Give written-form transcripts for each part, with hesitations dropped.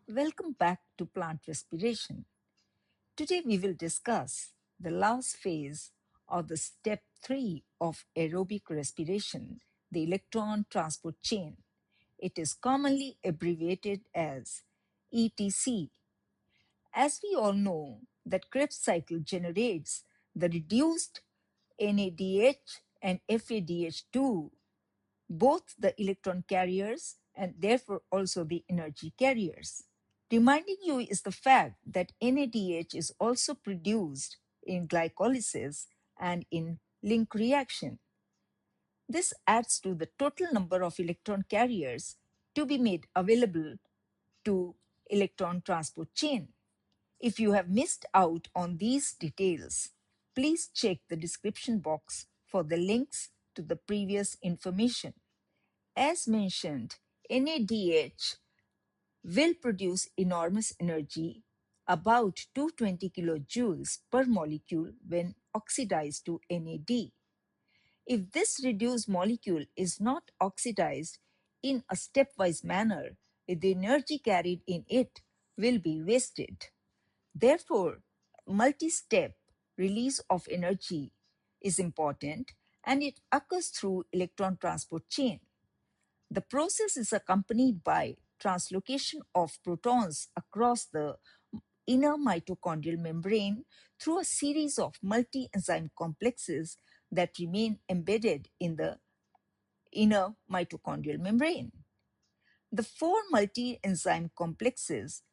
Welcome back to plant respiration. Today we will discuss the last phase of the step 3 of aerobic respiration, the electron transport chain. It is commonly abbreviated as ETC. As we all know, that Krebs cycle generates the reduced NADH and FADH2, both the electron carriers and therefore also the energy carriers. Reminding you is the fact that NADH is also produced in glycolysis and in link reaction. This adds to the total number of electron carriers to be made available to electron transport chain. If you have missed out on these details, please check the description box for the links to the previous information. As mentioned, NADH will produce enormous energy, about 220 kilojoules per molecule when oxidized to NAD. If this reduced molecule is not oxidized in a stepwise manner, the energy carried in it will be wasted. Therefore, multi-step release of energy is important and it occurs through electron transport chain. The process is accompanied by translocation of protons across the inner mitochondrial membrane through a series of multi-enzyme complexes that remain embedded in the inner mitochondrial membrane. The four multi-enzyme complexes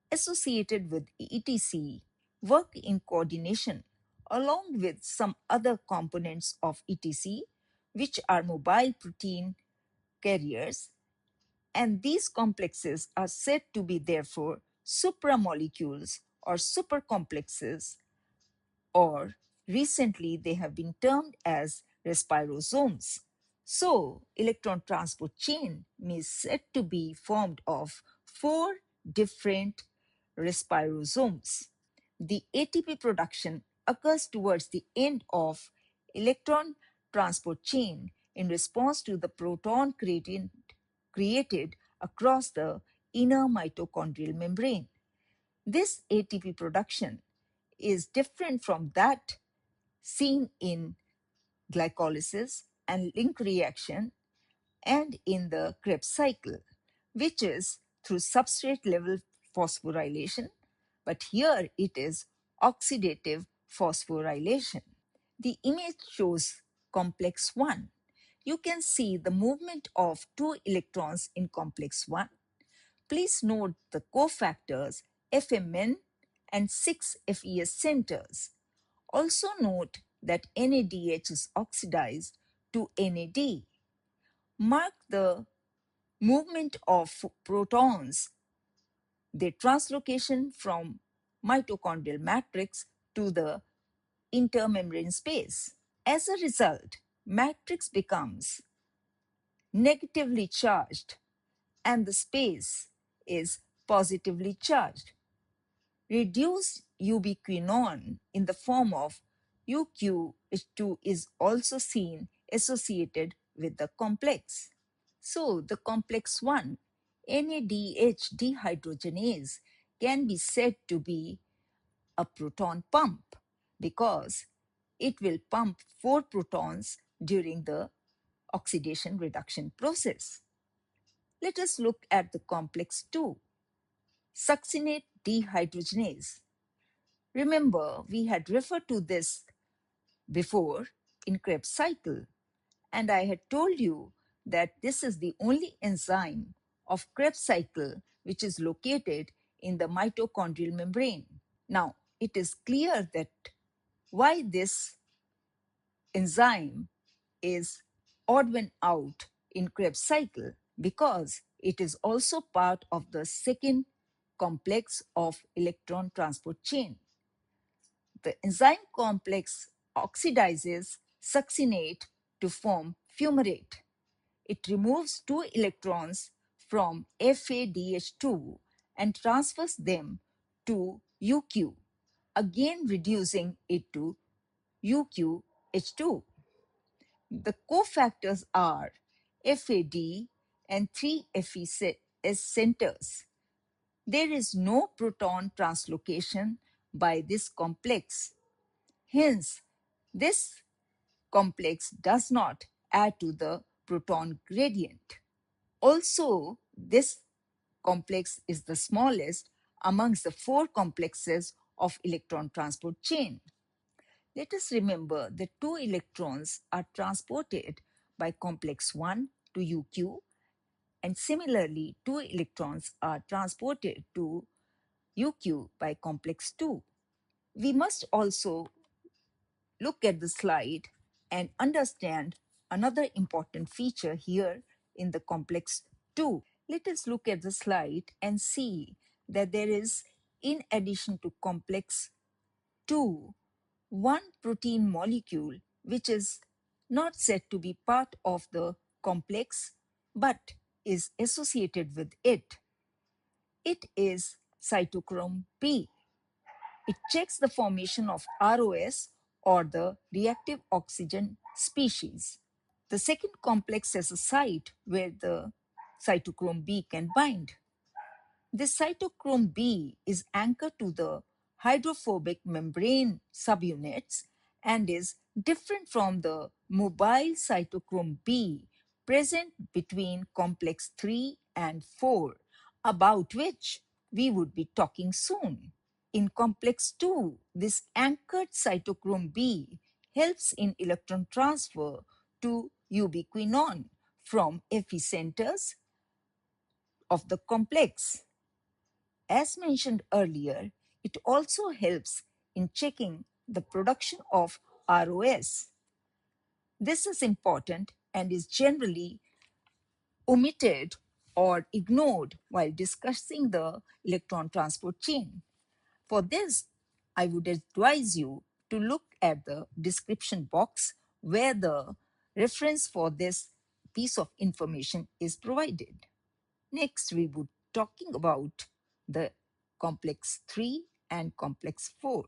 associated with ETC work in coordination along with some other components of ETC, which are mobile protein carriers, and these complexes are said to be therefore supramolecules or supercomplexes, or recently they have been termed as respirosomes. So, electron transport chain is said to be formed of four different respirosomes. The ATP production occurs towards the end of electron transport chain in response to the proton created across the inner mitochondrial membrane. This ATP production is different from that seen in glycolysis and link reaction and in the Krebs cycle, which is through substrate level phosphorylation, but here it is oxidative phosphorylation. The image shows complex 1. You can see the movement of 2 electrons in complex 1. Please note the cofactors FMN and 6 FES centers. Also note that NADH is oxidized to NAD. Mark the movement of protons, their translocation from mitochondrial matrix to the intermembrane space. As a result, matrix becomes negatively charged and the space is positively charged. Reduced ubiquinone in the form of UQH2 is also seen associated with the complex. So the complex 1, NADH dehydrogenase, can be said to be a proton pump because it will pump 4 protons during the oxidation reduction process. Let us look at the complex 2, succinate dehydrogenase. Remember, we had referred to this before in Krebs cycle, and I had told you that this is the only enzyme of Krebs cycle which is located in the mitochondrial membrane. Now, it is clear that why this enzyme is odd one out in Krebs cycle, because it is also part of the second complex of electron transport chain. The enzyme complex oxidizes succinate to form fumarate. It removes 2 electrons from FADH2 and transfers them to UQ, again reducing it to UQH2. The cofactors are FAD and 3 FES centers. There is no proton translocation by this complex. Hence, this complex does not add to the proton gradient. Also, this complex is the smallest amongst the four complexes of electron transport chain. Let us remember that two electrons are transported by complex 1 to UQ, and similarly, two electrons are transported to UQ by complex 2. We must also look at the slide and understand another important feature here in the complex 2. Let us look at the slide and see that there is, in addition to complex 2, one protein molecule which is not said to be part of the complex but is associated with it. It is cytochrome B. It checks the formation of ROS, or the reactive oxygen species. The second complex has a site where the cytochrome B can bind. This cytochrome B is anchored to the hydrophobic membrane subunits and is different from the mobile cytochrome B present between complex 3 and 4, about which we would be talking soon. In complex 2, this anchored cytochrome B helps in electron transfer to ubiquinone from epicenters of the complex. As mentioned earlier, it also helps in checking the production of ROS. This is important and is generally omitted or ignored while discussing the electron transport chain. For this, I would advise you to look at the description box where the reference for this piece of information is provided. Next, we would talking about the complex 3 and complex 4.